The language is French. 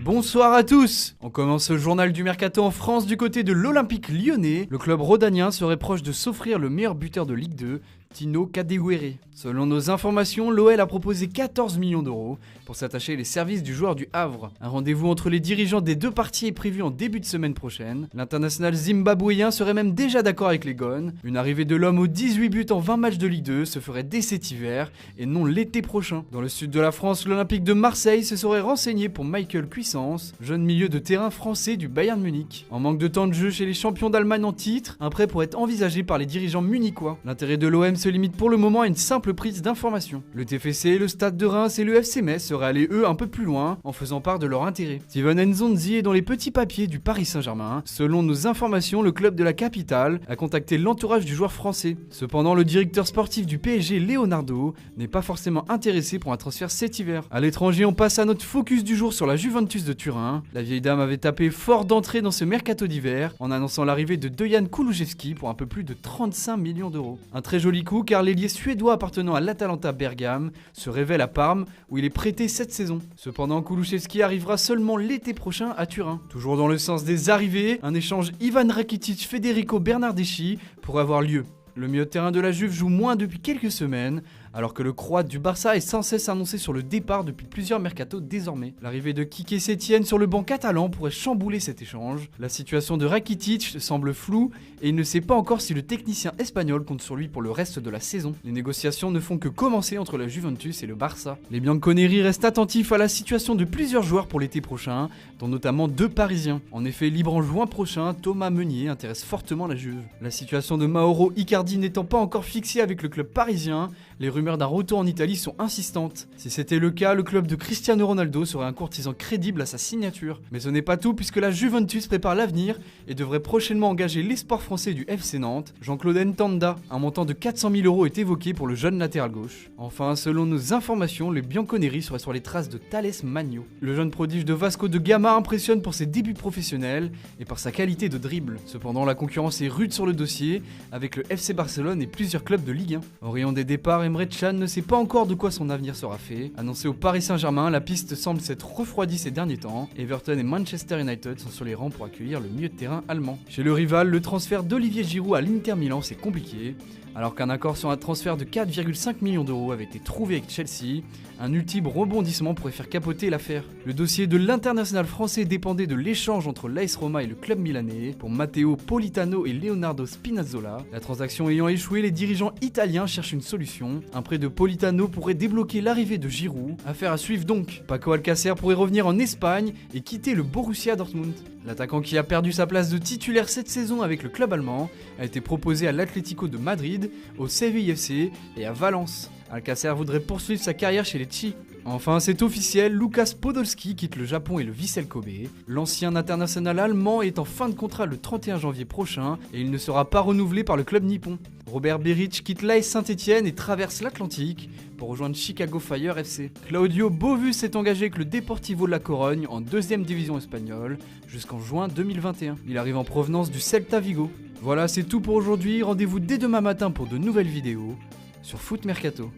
Bonsoir à tous. On commence ce journal du Mercato en France du côté de l'Olympique Lyonnais. Le club rhodanien serait proche de s'offrir le meilleur buteur de Ligue 2, Tino Kadewere. Selon nos informations, l'OL a proposé 14 millions d'euros pour s'attacher les services du joueur du Havre. Un rendez-vous entre les dirigeants des deux parties est prévu en début de semaine prochaine. L'international zimbabwéen serait même déjà d'accord avec les Gones. Une arrivée de l'homme aux 18 buts en 20 matchs de Ligue 2 se ferait dès cet hiver et non l'été prochain. Dans le sud de la France, l'Olympique de Marseille se serait renseigné pour Michael Cuisance, jeune milieu de terrain français du Bayern Munich. En manque de temps de jeu chez les champions d'Allemagne en titre, un prêt pourrait être envisagé par les dirigeants munichois. L'intérêt de l'OM se limite pour le moment à une simple prise d'information. Le TFC, le Stade de Reims et le FC Metz seraient allés eux un peu plus loin en faisant part de leur intérêt. Steven Nzonzi est dans les petits papiers du Paris Saint-Germain. Selon nos informations, le club de la capitale a contacté l'entourage du joueur français. Cependant, le directeur sportif du PSG, Leonardo, n'est pas forcément intéressé pour un transfert cet hiver. À l'étranger, on passe à notre focus du jour sur la Juventus de Turin. La vieille dame avait tapé fort d'entrée dans ce mercato d'hiver en annonçant l'arrivée de Dejan Kulusevski pour un peu plus de 35 millions d'euros. Un très joli coup car l'ailier suédois appartenant à l'Atalanta Bergame se révèle à Parme où il est prêté cette saison. Cependant, Kulusevski arrivera seulement l'été prochain à Turin. Toujours dans le sens des arrivées, un échange Ivan Rakitic-Federico Bernardeschi pourrait avoir lieu. Le milieu de terrain de la Juve joue moins depuis quelques semaines, alors que le Croate du Barça est sans cesse annoncé sur le départ depuis plusieurs mercatos désormais. L'arrivée de Quique Sétienne sur le banc catalan pourrait chambouler cet échange. La situation de Rakitic semble floue et il ne sait pas encore si le technicien espagnol compte sur lui pour le reste de la saison. Les négociations ne font que commencer entre la Juventus et le Barça. Les Bianconeri restent attentifs à la situation de plusieurs joueurs pour l'été prochain, dont notamment 2 Parisiens. En effet, libre en juin prochain, Thomas Meunier intéresse fortement la Juve. La situation de Mauro Icardi n'étant pas encore fixée avec le club parisien, les rumeurs d'un retour en Italie sont insistantes. Si c'était le cas, le club de Cristiano Ronaldo serait un courtisan crédible à sa signature. Mais ce n'est pas tout puisque la Juventus prépare l'avenir et devrait prochainement engager l'espoir français du FC Nantes, Jean-Claude Ntanda. Un montant de 400 000 euros est évoqué pour le jeune latéral gauche. Enfin, selon nos informations, les Bianconeri seraient sur les traces de Thales Magno. Le jeune prodige de Vasco de Gama impressionne pour ses débuts professionnels et par sa qualité de dribble. Cependant, la concurrence est rude sur le dossier avec le FC Barcelone et plusieurs clubs de Ligue 1. Au rayon des départs, Emre Can ne sait pas encore de quoi son avenir sera fait. Annoncé au Paris Saint-Germain, la piste semble s'être refroidie ces derniers temps. Everton et Manchester United sont sur les rangs pour accueillir le milieu de terrain allemand. Chez le rival, le transfert d'Olivier Giroud à l'Inter Milan c'est compliqué. Alors qu'un accord sur un transfert de 4,5 millions d'euros avait été trouvé avec Chelsea, un ultime rebondissement pourrait faire capoter l'affaire. Le dossier de l'international français dépendait de l'échange entre l'AS Roma et le club milanais pour Matteo Politano et Leonardo Spinazzola. La transaction ayant échoué, les dirigeants italiens cherchent une solution. Un prêt de Politano pourrait débloquer l'arrivée de Giroud. Affaire à suivre donc. Paco Alcácer pourrait revenir en Espagne et quitter le Borussia Dortmund. L'attaquant qui a perdu sa place de titulaire cette saison avec le club allemand a été proposé à l'Atlético de Madrid, au Séville FC et à Valence. Alcácer voudrait poursuivre sa carrière chez les Chi. Enfin, c'est officiel, Lukas Podolski quitte le Japon et le Vissel Kobe. L'ancien international allemand est en fin de contrat le 31 janvier prochain et il ne sera pas renouvelé par le club nippon. Robert Beric quitte l'AS Saint-Etienne et traverse l'Atlantique pour rejoindre Chicago Fire FC. Claudio Bovus s'est engagé avec le Deportivo de La Corogne en 2e division espagnole jusqu'en juin 2021. Il arrive en provenance du Celta Vigo. Voilà, c'est tout pour aujourd'hui. Rendez-vous dès demain matin pour de nouvelles vidéos sur Foot Mercato.